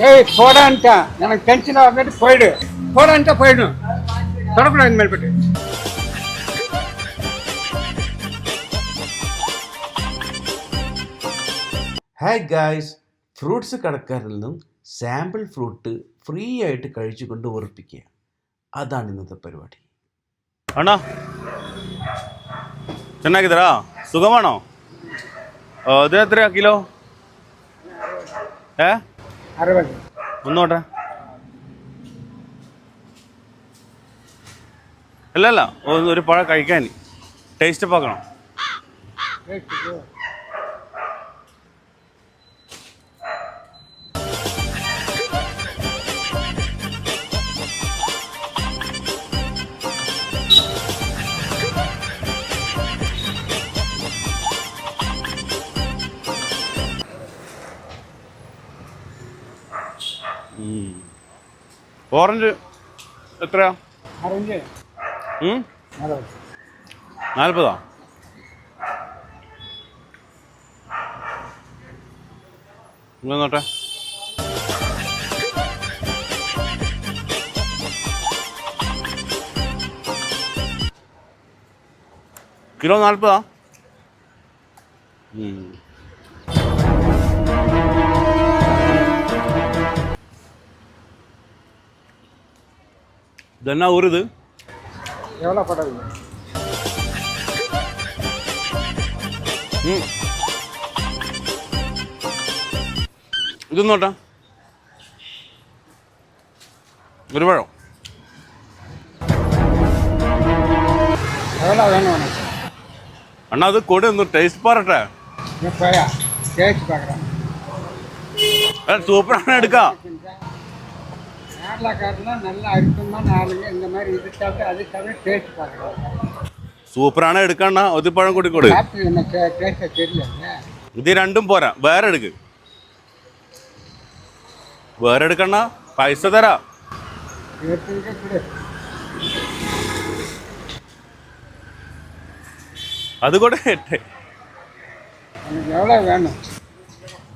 ஏய் போடான்ட்டா எனக்கு டென்ஷன் ஆகிட்டு போயிடு போடான்ட்டா போயிடும் தொடக்கூடாது இனிமேல்பட்டு. ഹായ് ഗായ്സ്, ഫ്രൂട്ട്സ് കടക്കാരിൽ നിന്നും സാമ്പിൾ ഫ്രൂട്ട് ഫ്രീ ആയിട്ട് കഴിച്ചുകൊണ്ട് ഉറപ്പിക്കുക. അതാണ് ഇന്നത്തെ പരിപാടി. അണ്ണാ ಚೆನ್ನಾಗಿದ್ದೀರಾ? സുഖമാണോ? ഇത് എത്രയാ കിലോ? 60. ഒന്നോട്ടെ. അല്ലല്ല, ഒരു പഴം കഴിക്കാൻ ടേസ്റ്റ് பார்க்கணும். ഓറഞ്ച് എത്രയാ? 40. 40. നോട്ടെ. കിലോ 40. ഇതെന്നാ ഊരിത്? எவ்வளோ படம்? ഇതൊന്നോട്ടാ. ഒരു പഴം. எவ்வளோ வேணும் உனக்கு? അണ്ണാ അത് കൊടി ഒന്ന് ടേസ്റ്റ് പറട്ടെ. போயா டேஸ்ட் பார்க்குறேன். സൂപ്പറാണ് എടുക്കാം. கேரளாக்காரெலாம் நல்லா அழுத்தமான ஆளுங்க இந்த மாதிரி இது சாப்பிட்டு அது சாப்பிட்டு டேஸ்ட் பார்க்குறோம். സൂപ്പറാണ് എടുക്കണ്ണ. ഒരു പഴം കൂടി കൊടു. சாப்பிட்டு எனக்கு டேஸ்ட்டாக தெரியல. ഇത് രണ്ടും പോരാ, വേറെ എടുക്ക്. വേറെ എടുക്കണ്ണ, പൈസ തരാ. അത് കൂടെ எனக்கு எவ்வளோ வேணும்?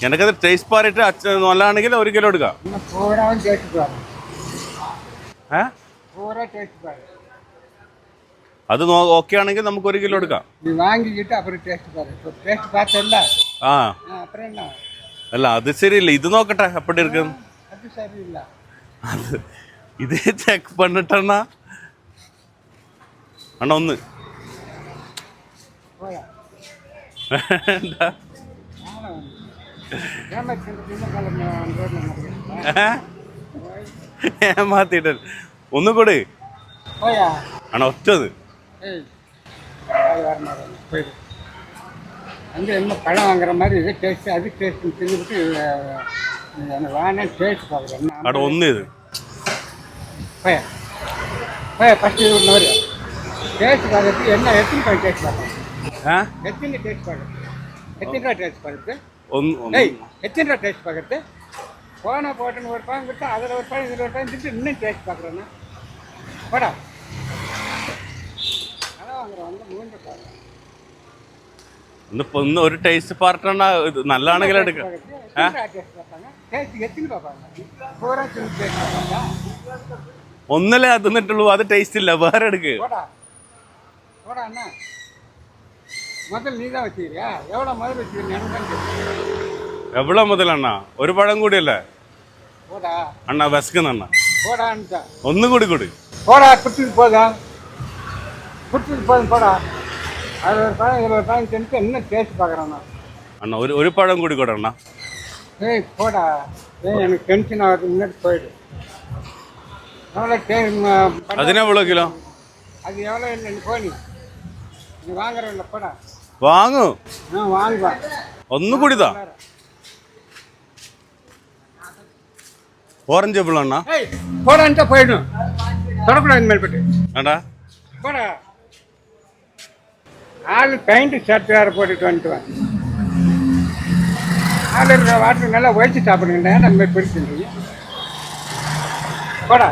എനിക്കത് ടേസ്റ്റ് പാറിയിട്ട് നല്ലതാണെങ്കിൽ 1 കിലോ എടുക്കാം. பூராவும் டேஸ்ட் பாரு. பூரா டேஸ்ட் பாரு. അത് ഓക്കെ ആണെങ്കിൽ നമുക്ക് 1 കിലോ എടുക്കാം. நீ வாங்கிக்கிட்டு அப்புறம் டேஸ்ட் பாரு. இப்போ டேஸ்ட் பார்த்தல அப்புறம் என்ன? അല്ല അത് ശരിയില്ല, ഇത് നോക്കട്ടെ എപ്പടി ഇരിക്കും. அது சரியில்லை. അത് ഇത് ചെക്ക് பண்ணிட்டேன்னா അണ്ണ ഒന്ന് போயா വേണ്ട. ഏമാത്തിട്ട് ഒന്നും കൂടി ആണോ ഒറ്റത്? அங்கே என்ன பழம் வாங்குற மாதிரி இது டேஸ்ட் அது டேஸ்ட் தின்னுட்டு எனக்கு வேணாம் டேஸ்ட் பார்க்குறேன். അവിടെ ഒന്ന് ഇത് போயா போயா ஃபஸ்ட்டு இது ஒன்று வரும் டேஸ்ட் பார்க்கறதுக்கு என்ன எத்தனை பழம் டேஸ்ட் பார்க்குறேன்? எத்தனை டேஸ்ட் பார்க்குறது? எத்தனை ரூபா டேஸ்ட் பார்க்குறது? ஏய் எத்தனை ரூபா டேஸ்ட் பார்க்குறது? போனால் போட்டுன்னு ஒரு பழம் கொடுத்தா அதில் ஒரு பழம் இதில் ஒரு பழம் திட்டு இன்னும் டேஸ்ட் பார்க்குறேன்னா போடா அதான் வாங்குறேன் வந்து மூன்று பார்க்குறேன். ഒന്ന് ഒരു ടേസ്റ്റ് പാർട്ടണ നല്ലതാണെങ്കിൽ എടുക്കാം. டேஸ்ட் பார்ப்பாங்க டேஸ்ட் எத்தனை பார்ப்பாங்க? பூரா தின்னு டேஸ்ட் பார்ப்பாங்க. ഒന്നല്ലേ അത് തിന്നിട്ടുള്ളൂ, അത് ടേസ്റ്റ് ഇല്ല, വേറെ എടുക്ക്. போடா போடா அண்ணா முதல் நீ தான் வச்சுக்கிறியா? எவ்வளோ முதல் வச்சுக்கிறீங்க எனக்கு தான் தெரியும். എവിടെ മുതലണ്ണ? ഒരു പഴം കൂടിയല്ലേ போடா അണ്ണ വിശക്കുന്നണ്ണ. போடான்ட்டா ഒന്നും കൂടി കൂടി போடா குடுத்துட்டு போதும் குடுத்துட்டு போதும் போடா. அது ஒரு பழம் இதில் ஒரு பழம் தின்னுட்டு இன்னும் டேஸ்ட் பார்க்குறேன் நான். അണ്ണ ഒരു പഴം കൂടി കൂടെ അണ്ണ. ஏய் போடா. ஏய் எனக்கு டென்ஷன் ஆகிறதுக்கு முன்னாடி போயிடு. எவ்வளோ അതിനെவ்வளோ കിലോ? அது எவ்வளோ இல்லை நீ போனி நீ வாங்குறதில்ல போடா. വാങ്ങൂ. வாங்குவா ഒന്നും കൂടിതാ. ഓറഞ്ച് എപ്പോഴും അണ്ണ? ஏய் போடான்ட்டா போயிடும் தொடக்கூடாது இனிமேல்பட்டு. വേണ്ടാ போடா ஆள் பெயிண்ட் ஷர்ட் வேறு போட்டுட்டு வந்துட்டுவேன். ஆள் இருக்கிற வாட்டர் நல்லா ஒழிச்சு சாப்பிடுங்கண்ணே. நம்ம பிடிச்சிருக்கீங்க போடா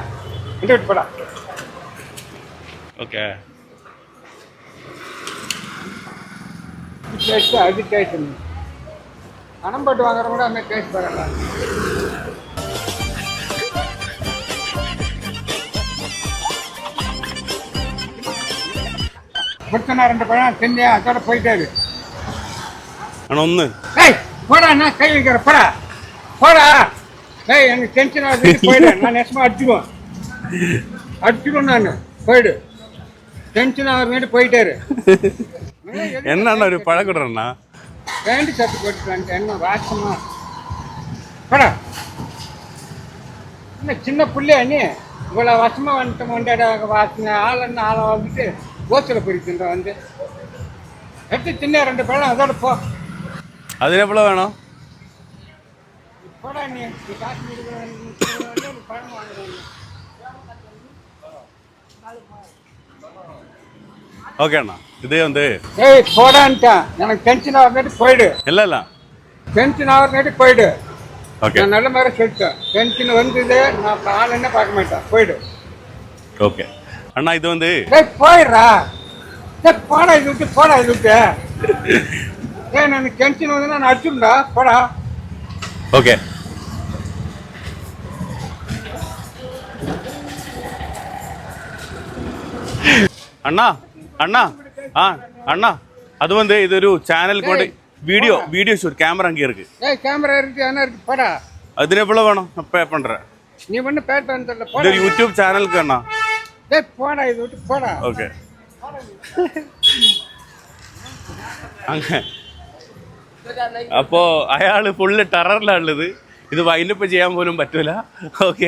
விட்டு விட்டு போடா. ஓகே டேஸ்ட்டு அது டேஸ்ட்டு பணம் போட்டு வாங்குறவங்க கூட அந்த டேஸ்ட் பார்க்கலாம். கொடுத்தனா 2 பழம் தின்னியா அதோட போயிட்டாரு. அண்ணா ஒன்று ஏய் போடா, நான் கை வைக்கிறேன், போடா போடா. ஏய் எனக்கு டென்ஷன் ஆகுது, போயிடு. நான் நெசமா அடிச்சுடும் நான். போயிடு, டென்ஷன் ஆகுறேன்னு போயிட்டாரு. என்னண்ணா ஒரு பழக்கணும்ண்ணா வேண்டி சத்து போட்டுட்டு என்ன வாசமா போடா. என்ன சின்ன புள்ளையா நீ? இவ்வளோ வருஷமா வந்துட்டு கொண்டாட வாசனை ஆளுன்னு ஆளை வந்துட்டு கோச்சில் போயிட்டு வந்து எடுத்து சின்ன 2 பழம் அதோட போ. அது எவ்வளோ வேணும்? போடா நீ காஷ்மீர் பழம் வாங்குறேன். ஓகே அண்ணா இதே வந்து ஏய் போடான்ட்டான், எனக்கு டென்ஷன் ஆகுறதுக்கு போயிடு. இல்லை இல்லை டென்ஷன் ஆகுறதுக்கு போயிடு. ஓகே நான் நல்ல மாதிரி சொல்லிட்டேன். டென்ஷன் வந்தது நான் ஆள் என்ன பார்க்க மாட்டேன், போயிடு. ஓகே அண்ணா இது வந்து ஏய் போயிடுறா. ஏய் போடா இது விட்டு, போடா இது விட்டு. ஏய் எனக்கு டென்ஷன் வந்து நான் அடிச்சுடா, போடா. ஓகே അണ്ണാ അണ്ണാ ആ അണ്ണാ അത് വന്ന് ഇതൊരു ചാനൽ കൊണ്ട് வீடியோ ஷூட் கேமரா அங்கே இருக்கு. ஏய் கேமரா இருக்கு, என்ன இருக்கு, போடா. அதில் எவ்வளோ வேணும்? நான் பே பண்ணுறேன். நீ ஒன்றும் பே பண்ணுறல, போடா. இது யூடியூப் சேனலுக்கு அண்ணா. ஏய் போடா இது விட்டு, போடா. ஓகே അങ്ങനെ അപ്പോൾ അയാൾ ഫുള്ള് ടെററിലുള്ളത്. ഇത് വൈൻഡപ്പ് ചെയ്യാൻ പോലും പറ്റൂല. ഓക്കെ.